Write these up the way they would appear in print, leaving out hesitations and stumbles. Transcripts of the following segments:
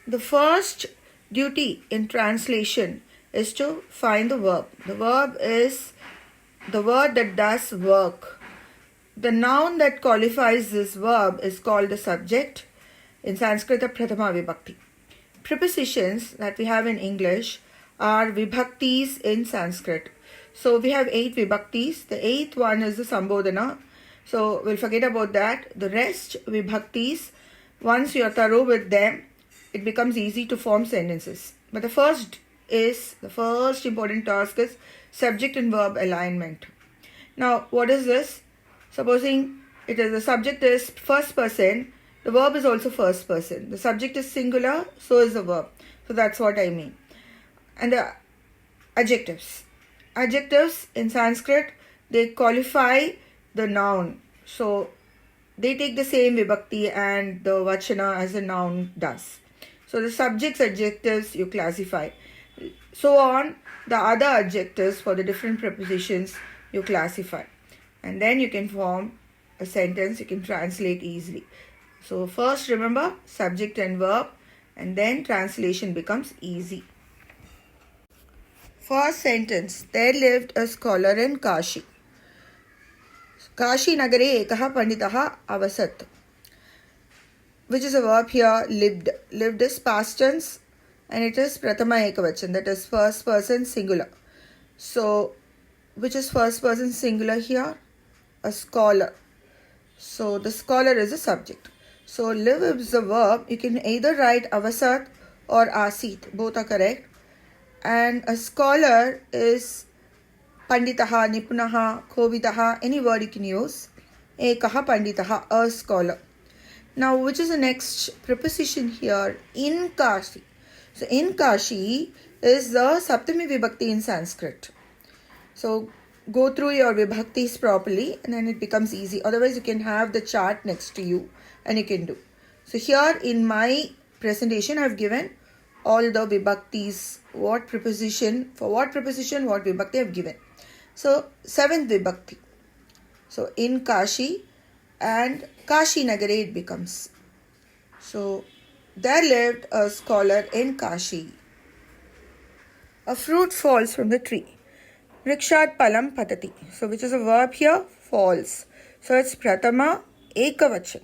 the first duty in translation is to find the verb. The verb is the word that does work. The noun that qualifies this verb is called the subject. In Sanskrit, the Prathama Vibhakti. Prepositions that we have in English are vibhaktis in Sanskrit. So we have 8 vibhaktis. The 8th one is the Sambodhana. So we'll forget about that. The rest vibhaktis, once you're thorough with them, it becomes easy to form sentences. But the first important task is subject and verb alignment. Now, what is this? Supposing the subject is first person, the verb is also first person. The subject is singular, so is the verb. So that's what I mean. And the adjectives. Adjectives in Sanskrit, they qualify the noun. So they take the same vibhakti and the vachana as the noun does. So the subject's adjectives you classify. So on, the other adjectives for the different prepositions you classify. And then you can form a sentence, you can translate easily. So first remember subject and verb, and then translation becomes easy. First sentence, there lived a scholar in Kashi. Kashi nagare ekaha panditaha avasat. Which is a verb here, lived. Lived is past tense and it is prathama ekavachan, that is first person singular. So which is first person singular here? A scholar. So the scholar is a subject. So live is the verb. You can either write avasat or asit. Both are correct. And a scholar is panditaha, nipunaha, kovitaha, any word you can use. Ekaha panditaha, a scholar. Now, which is the next preposition here? In Kashi. So, in Kashi is the Saptami Vibhakti in Sanskrit. So, go through your Vibhaktis properly and then it becomes easy. Otherwise, you can have the chart next to you and you can do. So, here in my presentation, I have given all the Vibhaktis, what preposition, what Vibhakti I have given. So, 7th Vibhakti. So, in Kashi and Kashi Nagare it becomes. So, there lived a scholar in Kashi. A fruit falls from the tree. Vrikshat palam patati. So, which is a verb here? Falls. So, it's prathama ekavachan.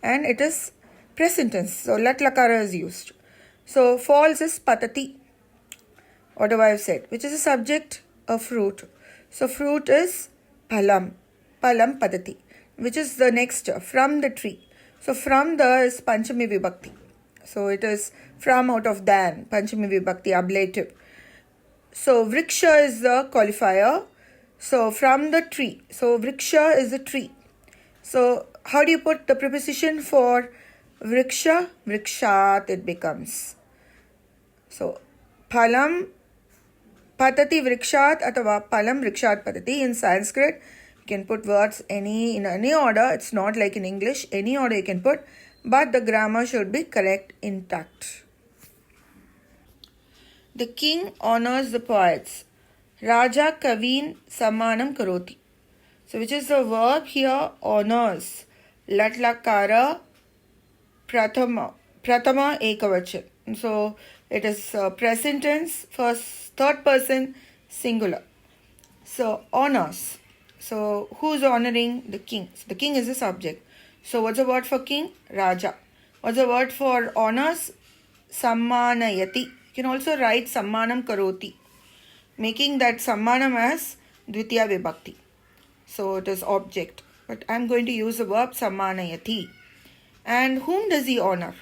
And it is present tense. So, lat lakara is used. So, falls is patati. Whatever I have said. Which is a subject? A fruit. So, fruit is palam. Palam patati. Which is the next, from the tree. So, from the is Panchami Vibhakti. So, it is from out of than, Panchami Vibhakti, ablative. So, Vriksha is the qualifier. So, from the tree. So, Vriksha is the tree. So, how do you put the preposition for Vriksha? Vrikshat it becomes. So, Phalam Patati Vrikshat atava Phalam Vrikshat Patati in Sanskrit. Can put words in any order. It's not like in English. Any order you can put, but the grammar should be correct, intact. The king honors the poets. Raja Kavin Sammanam Karoti. So which is the verb here? Honors. Latlakara Prathama Ekavachan. So it is present tense, third person singular. So honors. So, who's honoring? The king. So, the king is the subject. So, what's the word for king? Raja. What's the word for honors? Sammanayati. You can also write Sammanam Karoti, making that Sammanam as Dvitiya Vibhakti. So, it is object. But I'm going to use the verb Sammanayati. And whom does he honor?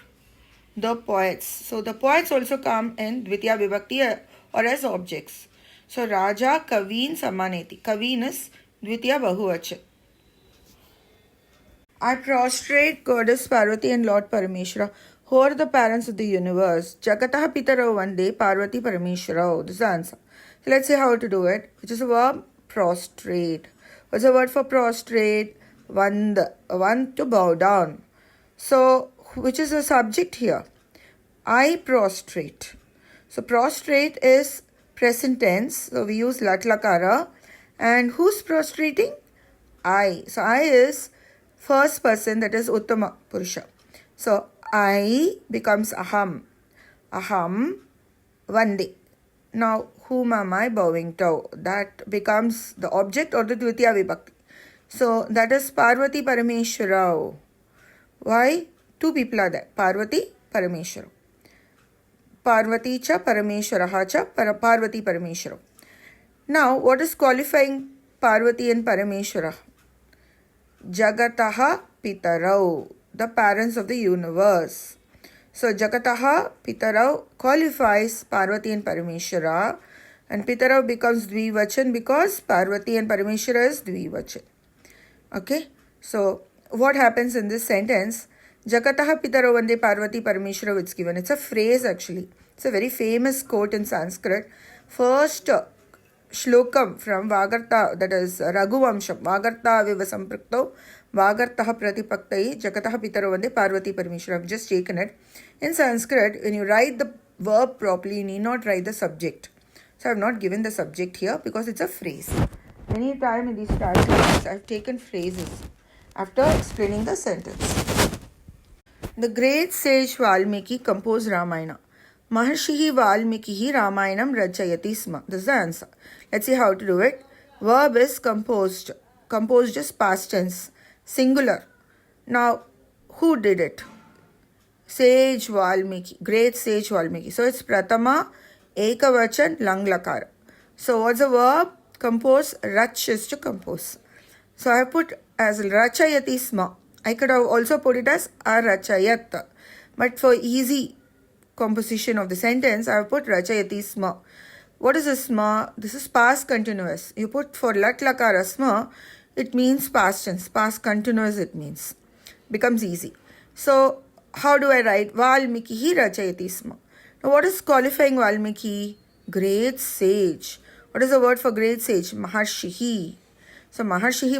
The poets. So, the poets also come in Dvitiya Vibhakti or as objects. So, Raja Kavin Sammanayati. Kavin is Dvitiya Bahuvachan. I prostrate Goddess Parvati and Lord Parameshwara, who are the parents of the universe. Jagataha Pitarao Vande Parvati Parameshwarao. This is the answer. So let's see how to do it. Which is the verb? Prostrate. What's the word for prostrate? Vand. Vand to bow down. So which is the subject here? I prostrate. So prostrate is present tense. So we use latlakara. And who's prostrating? I. So I is first person, that is Uttama Purusha. So I becomes Aham. Aham Vande. Now, whom am I bowing to? That becomes the object or the Dvitiya Vibhakti. So, that is Parvati Parameshwara. Why? Two people are there. Parvati, Parameshwara. Parvati cha Parameshwaraha cha Parvati Parameshwara. Now, what is qualifying Parvati and Parameshwara? Jagataha Pitarau, the parents of the universe. So, Jagataha Pitarau qualifies Parvati and Parameshwara, and Pitarau becomes Dvivachan because Parvati and Parameshwara is Dvivachan. Okay, so what happens in this sentence? Jagataha Pitarau Vande Parvati Parameshwara, it's given. It's a phrase actually. It's a very famous quote in Sanskrit. First shlokam from Vagartha, that is Raghuvamsham. Vagartha viva samprukto, Vagartaha pratipaktai, Jagataha Pitarau Vande Parvati Parameshwara. I've just taken it. In Sanskrit, when you write the verb properly, you need not write the subject. So I have not given the subject here because it's a phrase. Many times in these translations, I have taken phrases after explaining the sentence. The great sage Valmiki composed Ramayana. Maharshihi Valmikihi Ramayanam Rachayati Sma. This is the answer. Let's see how to do it. Verb is composed. Composed is past tense. Singular. Now, who did it? Sage Valmiki. Great sage Valmiki. So, it's Pratama, Ekavachan, Langlakara. So, what's the verb? Compose. Rach is to compose. So, I put as Rachayati Sma. I could have also put it as Arachayat. But for easy composition of the sentence, I have put Rachayati Sma. What is a Sma? This is past continuous. You put for Lat Lakara Sma, it means past tense. Past continuous it means. Becomes easy. So, how do I write? Valmikihi Rachayati Sma. Now, what is qualifying Valmiki? Great sage. What is the word for great sage? Maharshihi. So, Maharshihi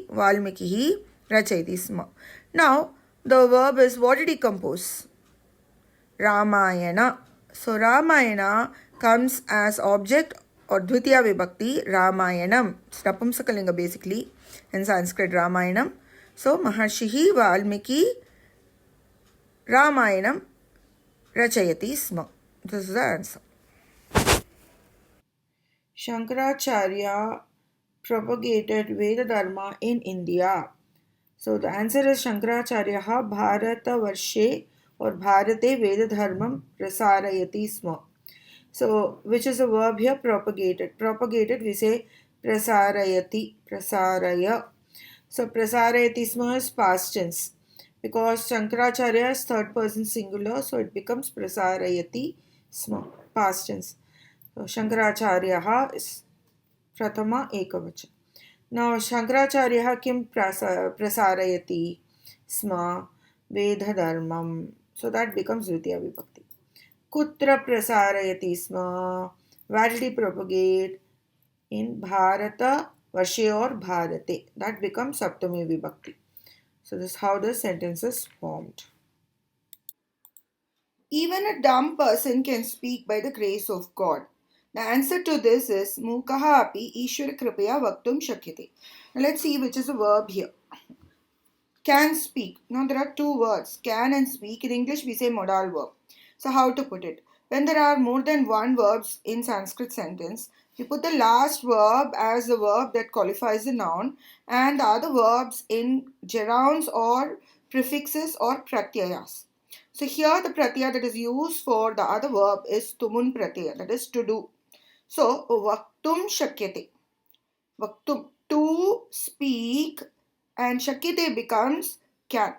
Valmikihi Rachayati Sma. Now, the verb is, what did he compose? Ramayana. So, Ramayana comes as object or Dvitiya Vibhakti, Ramayanam. It's Napumsakalinga basically in Sanskrit, Ramayanam. So, Maharshihi Valmiki Ramayanam Rachayati Sma. This is the answer. Shankaracharya propagated Veda Dharma in India. So the answer is Shankaracharya Bharata Varshe or Bharate Veda Dharmam Prasarayati Sma. So which is a verb here? Propagated. Propagated we say Prasarayati. Prasaraya. So Prasarayati Sma is past tense. Because Shankaracharya is third person singular, so it becomes Prasarayati Sma. Past tense. So Shankaracharya is Pratama Ekavachan. Now Shankaracharya kim prasarayati sma Veda Dharmam. So that becomes Dvitiya Vibhakti. Kutra prasarayati sma. Where did he propagate? In Bharata Varshe or Bharate. That becomes Saptami Vibhakti. So this is how the sentence is formed. Even a dumb person can speak by the grace of God. The answer to this is Mukaha api Ishwara Kripaya Vaktum Shakyate. Now let's see which is the verb here. Can speak. Now there are two words, can and speak. In English we say modal verb. So how to put it? When there are more than one verbs in Sanskrit sentence, you put the last verb as the verb that qualifies the noun and the other verbs in gerunds or prefixes or pratyayas. So here the pratyaya that is used for the other verb is tumun pratyaya, that is to do. So vaktum shakyate. Vaktum, to speak, and shakyate becomes can.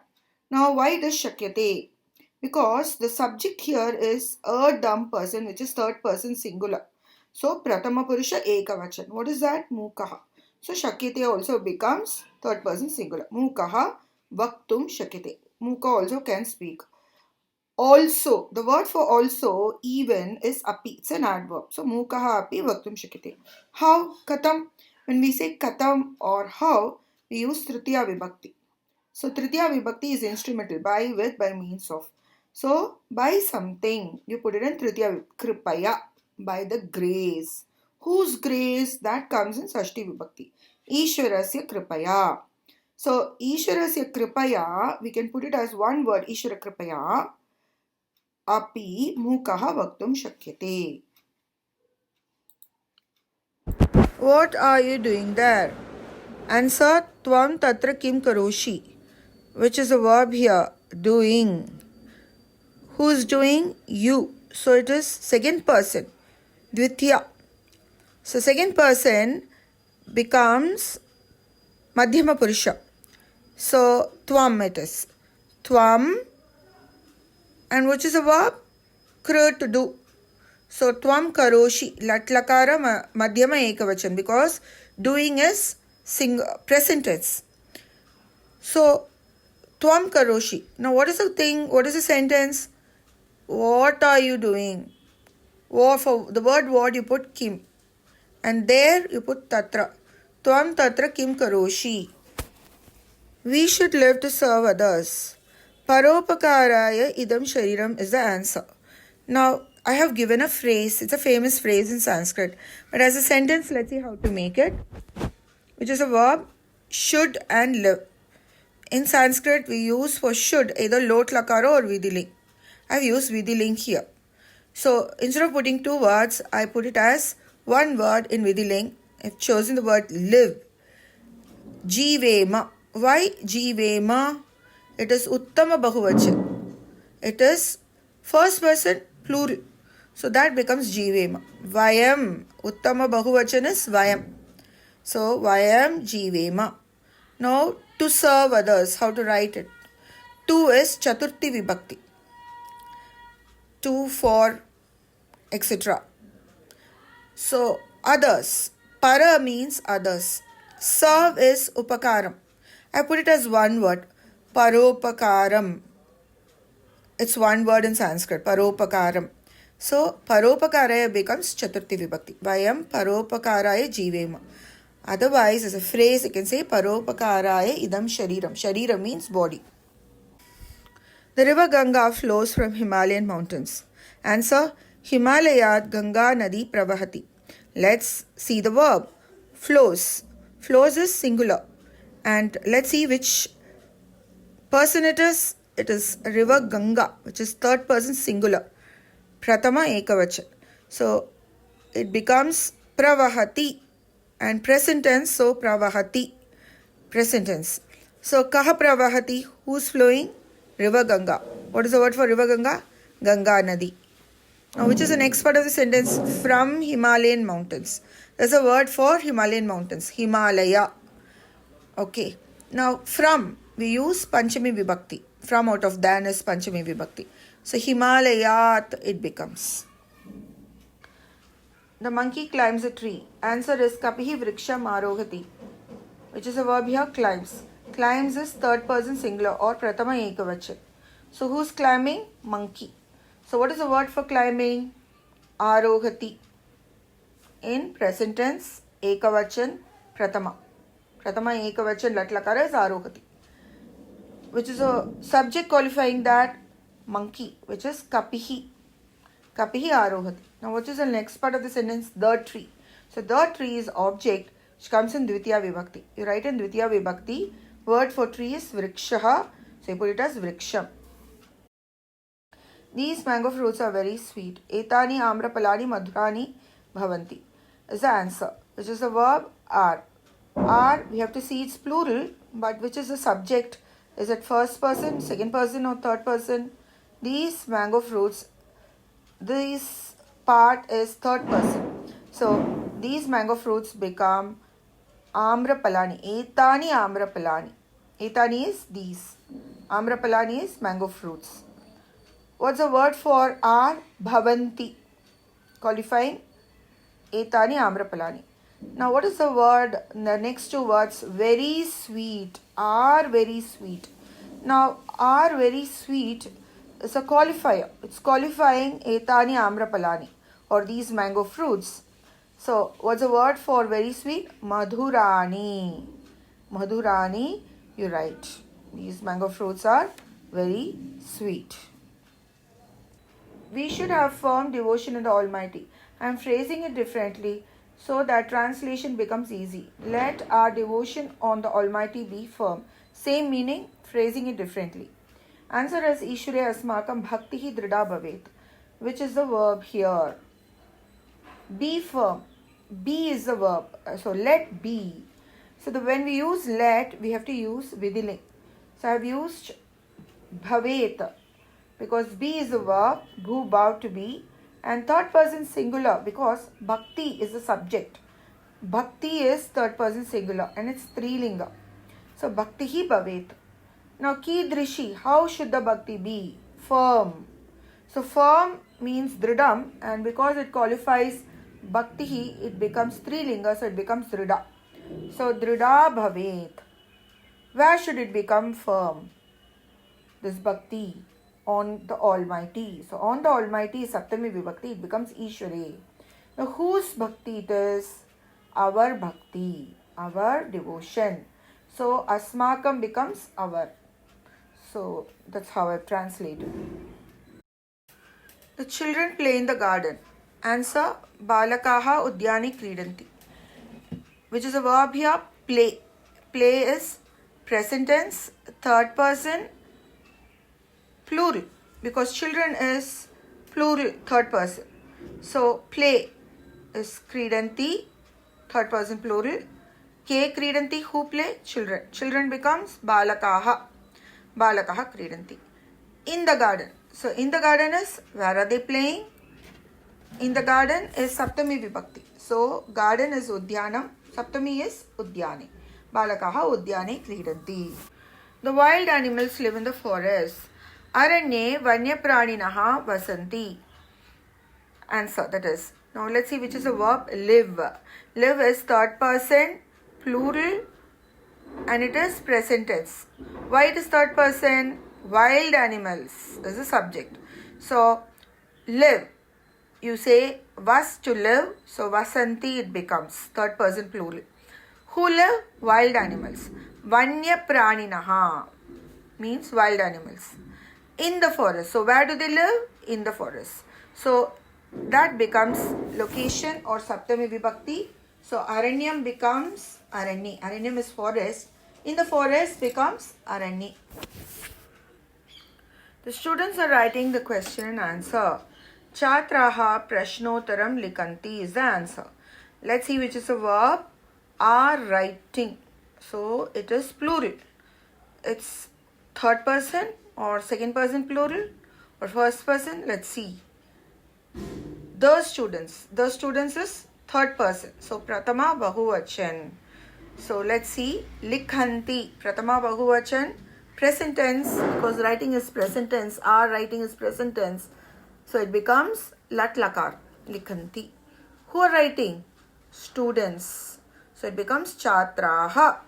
Now why does shakyate? Because the subject here is a dumb person, which is third person singular. So pratama purusha ekavachan. What is that? Mukaha. So shakyate also becomes third person singular. Mukaha vaktum shakyate. Muka also can speak. Also, the word for also, even, is api. It's an adverb. So mukaha api vaktum shakyate. How? Katam. When we say katam or how, we use tritiya vibhakti. So tritiya vibhakti is instrumental. By, with, by means of. So by something, you put it in tritiya kripaya. By the grace. Whose grace? That comes in sashti vibhakti. Ishwarasya kripaya. So Ishwarasya kripaya, we can put it as one word, Ishwara kripaya. अपि मूकः वक्तुं शक्यते. What are you doing there? Answer, tvam tatra kim karoshi, which is a verb here, doing. Who's doing? You. So it is second person, dvitiya. So second person becomes madhyama purusha. So tvam it is. Tvam, and which is a verb? Kra, to do. So tvam karoshi, latlakara madhyama ekavachan, because doing is present tense. So tvam karoshi. Now what is the thing? What is the sentence? What are you doing? Or for the word what you put kim, and there you put tatra. Tvam tatra kim karoshi. We should live to serve others. Paropakaraya idam shariram is the answer. Now I have given a phrase. It's a famous phrase in Sanskrit, but as a sentence, let's see how to make it. Which is a verb, should and live. In Sanskrit, we use for should either lot lakara or vidiling. I've used vidiling here. So instead of putting two words, I put it as one word in vidiling. I've chosen the word live. Jivema. Why jivema? It is uttama bahuvachan. It is first person plural. So that becomes jivema. Vayam. Uttama bahuvachan is vayam. So vayam jivema. Now to serve others. How to write it? To is chaturthi vibhakti. To, for, etc. So others. Para means others. Serve is upakaram. I put it as one word. Paropakaram. It's one word in Sanskrit. Paropakaram. So paropakaraya becomes chaturthi vibhakti. Vayam paropakaraya jivema. Otherwise, as a phrase, you can say paropakaraya idam shariram. Shariram means body. The river Ganga flows from Himalayan mountains. Answer, Himalayat Ganga Nadi Pravahati. Let's see the verb. Flows. Flows is singular. And let's see which person it is. It is river Ganga, which is third person singular. Pratama ekavachan. So it becomes pravahati. And present tense, so pravahati. Present tense. So kaha pravahati? Who's flowing? River Ganga. What is the word for river Ganga? Ganga Nadi. Now which is the next part of the sentence? From Himalayan mountains. There's a word for Himalayan mountains. Himalaya. Okay. Now from, we use Panchami Vibhakti. From out of than is Panchami Vibhakti. So Himalayat it becomes. The monkey climbs a tree. Answer is Kapihi Vriksham Arohati, which is a verb here, climbs. Climbs is third person singular or Pratama Ekavachan. So who's climbing? Monkey. So what is the word for climbing? Arohati. In present tense, Ekavachan, Pratama. Pratama Ekavachan Latlakara is Arohati, which is a subject qualifying that monkey, which is Kapihi. Kapihi Arohati. Now what is the next part of the sentence? The tree. So the tree is object which comes in Dvitiya Vibhakti. You write in Dvitiya Vibhakti, word for tree is Vrikshaha. So you put it as Vriksham. These mango fruits are very sweet. Etani amrapalani madhurani bhavanti is the answer, which is the verb are. Are, we have to see it's plural, but which is the subject? Is it first person, second person or third person? These mango fruits, this part is third person. So these mango fruits become amrapalani. Etani amrapalani. Etani is these. Amrapalani is mango fruits. What's the word for are? Bhavanti. Qualifying Etani amrapalani. Now what is the word? The next two words, very sweet. Are very sweet. Now are very sweet is a qualifier. It's qualifying Etani amrapalani or these mango fruits. So what's the word for very sweet? Madhurani. Madhurani, you write. These mango fruits are very sweet. We should have firm devotion in the Almighty. I am phrasing it differently so that translation becomes easy. Let our devotion on the Almighty be firm. Same meaning, phrasing it differently. Answer is Ishvare asmakam bhaktihi drida bhavet, which is the verb here. Be firm. Be is the verb. So let be. So when we use let, we have to use vidiling. So I have used bhavet because be is the verb, bhu about to be, and third person singular because bhakti is the subject. Bhakti is third person singular and it's strilinga. So bhakti hi bhavet. Now kidrishi, how should the bhakti be? Firm. So firm means dridam, and because it qualifies bhakti hi, it becomes strilinga, so it becomes drida. So drida bhavet. Where should it become firm? This bhakti on the Almighty. So on the Almighty, Saptami Vibhakti, it becomes Ishvare. Now whose bhakti it is? Our bhakti, our devotion. So asmakam becomes our. So that's how I translated. The children play in the garden. Answer, balakaha udyani kridanti, which is a verb here, play. Play is present tense, third person, plural, because children is plural, third person. So play is kridanti, third person plural. Ke kridanti, who play? Children. Children becomes balakaha. Balakaha kridanti. In the garden. So in the garden is, where are they playing? In the garden is Saptami Vibhakti. So garden is Udyanam, Saptami is Udyane. Balakaha Udyane kridanti. The wild animals live in the forest. Aranye Vanya Praninaha Vasanti. Answer, that is. Now let's see which is the verb live. Live is third person, plural, and it is present tense. Why it is third person? Wild animals is the subject. So live, you say vas to live, so vasanti it becomes third person plural. Who live? Wild animals. Vanya praninaha means wild animals. In the forest. So where do they live? In the forest. So that becomes location or Saptami Vibhakti. So Aranyam becomes Aranyi. Aranyam is forest. In the forest becomes Aranyi. The students are writing the question and answer. Chatraha prashnotaram likanti is the answer. Let's see which is the verb. Are writing. So it is plural. It's third person or second person plural or first person. Let's see. The students. The students is third person. So pratama bahuvachan. So let's see. Likhanti. Pratama bahuvachan. Present tense, because writing is present tense. Are writing is present tense. So it becomes lat lakar. Likhanti. Who are writing? Students. So it becomes chatraha.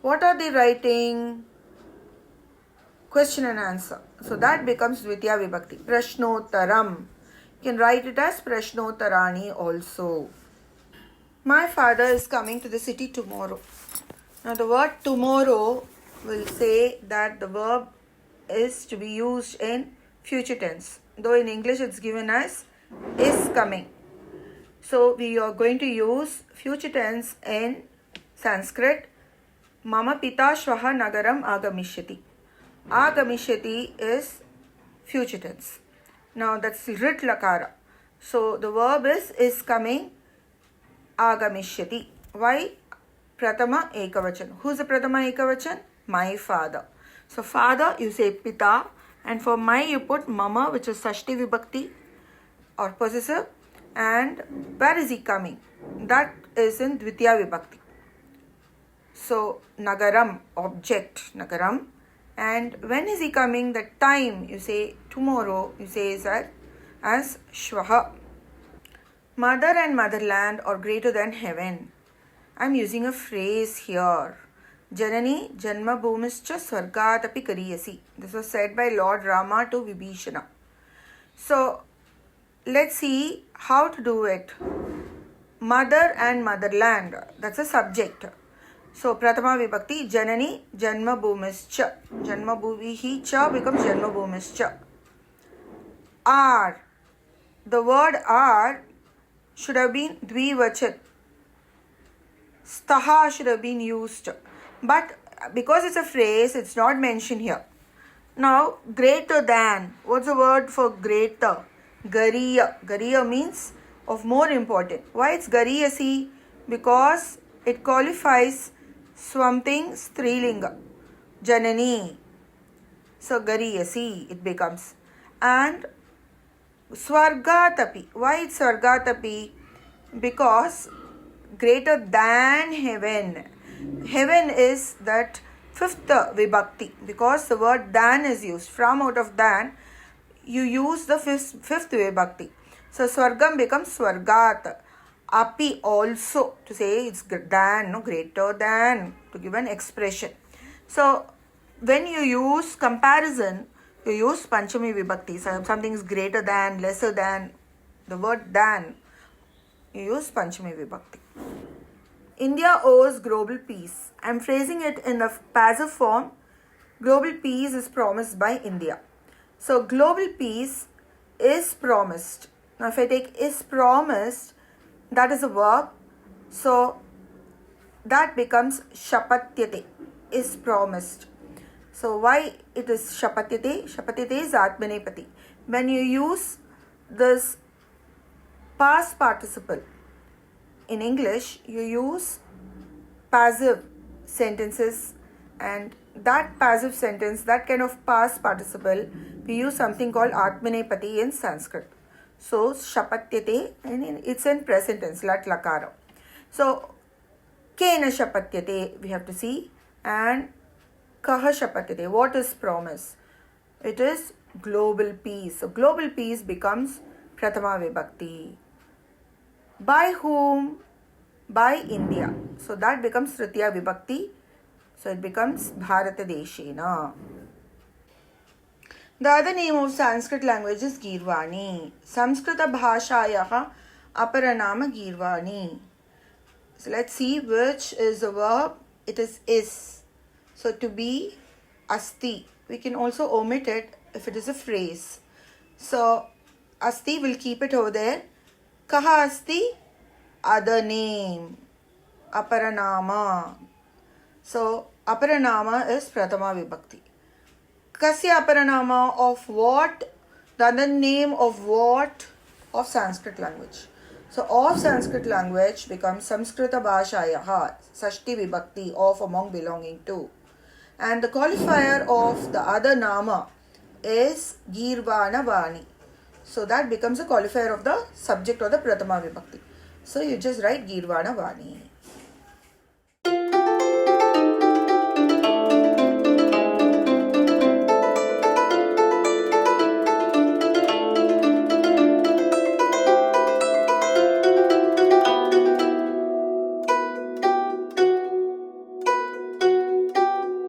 What are they writing? Question and answer. So that becomes Dvitiya Vibhakti. Prashnotaram. You can write it as Prashnotarani also. My father is coming to the city tomorrow. Now the word tomorrow will say that the verb is to be used in future tense. Though in English it's given as is coming. So we are going to use future tense in Sanskrit. Mama pita shvaha nagaram agamishyati. Agamishyati is future tense. Now that's rit lakara. So the verb is coming agamishyati. Why? Pratama ekavachan. Who's the Pratama ekavachan? My father. So father you say pita, and for my you put mama, which is Sashti Vibhakti or possessor. And where is he coming? That is in Dvitiya Vibhakti. So nagaram, object nagaram. And when is he coming? The time you say tomorrow, you say is as shvaha. Mother and motherland are greater than heaven. I am using a phrase here. Janani janma bhumischa swargat api kariyasi. This was said by Lord Rama to Vibhishana. So let's see how to do it. Mother and motherland. That's a subject. So Pratama Vibhakti Janani janma bhumischa. Janma bhuvihi cha becomes janma bhumischa. Are. The word are should have been dvivachan. Staha should have been used. But because it's a phrase, it's not mentioned here. Now, greater than. What's the word for greater? Gariya. Gariya means of more important. Why it's Gariyasi? Because it qualifies something strilinga. Janani. So, Gariyasi it becomes. And Swargatapi. Why it's Swargatapi? Because greater than heaven. Heaven is that fifth vibhakti, because the word than is used. From out of than, you use the fifth vibhakti. So Swargam becomes Swargat. Api also, to say it's than, no, greater than, to give an expression. So when you use comparison, you use Panchami vibhakti. So something is greater than, lesser than, the word than, you use Panchami vibhakti. India owes global peace. I am phrasing it in the passive form. Global peace is promised by India. So global peace is promised. Now if I take is promised, that is a verb. So that becomes shapatyate, is promised. So why it is shapatyate? Shapatyate is atmanepati. When you use this past participle in English, you use passive sentences, and that passive sentence, that kind of past participle, we use something called atmanepati in Sanskrit. So shapatyate, and it's in present tense, lat lakara. So kena shapatyate, we have to see, and kaha shapatyate, what is promise? It is global peace. So global peace becomes prathama vibhakti. By whom? By India. So that becomes Tritiya Vibhakti. So it becomes Bharata Deshena. The other name of Sanskrit language is Girvani. Samskrita Bhashayaha Aparanama Girvani. So let's see which is the verb. It is. So to be, asti. We can also omit it if it is a phrase. So asti, will keep it over there. Kaha asti? Other name. Aparanama. So aparanama is prathama vibhakti. Kasya aparanama, of what? The other name of what? Of Sanskrit language. So of Sanskrit language becomes Samskrita Bhashayaha, Sashti vibhakti, of, among, belonging to. And the qualifier of the other nama is Girvanavani. So that becomes a qualifier of the subject or the prathama vibhakti. So you just write Girvanavani.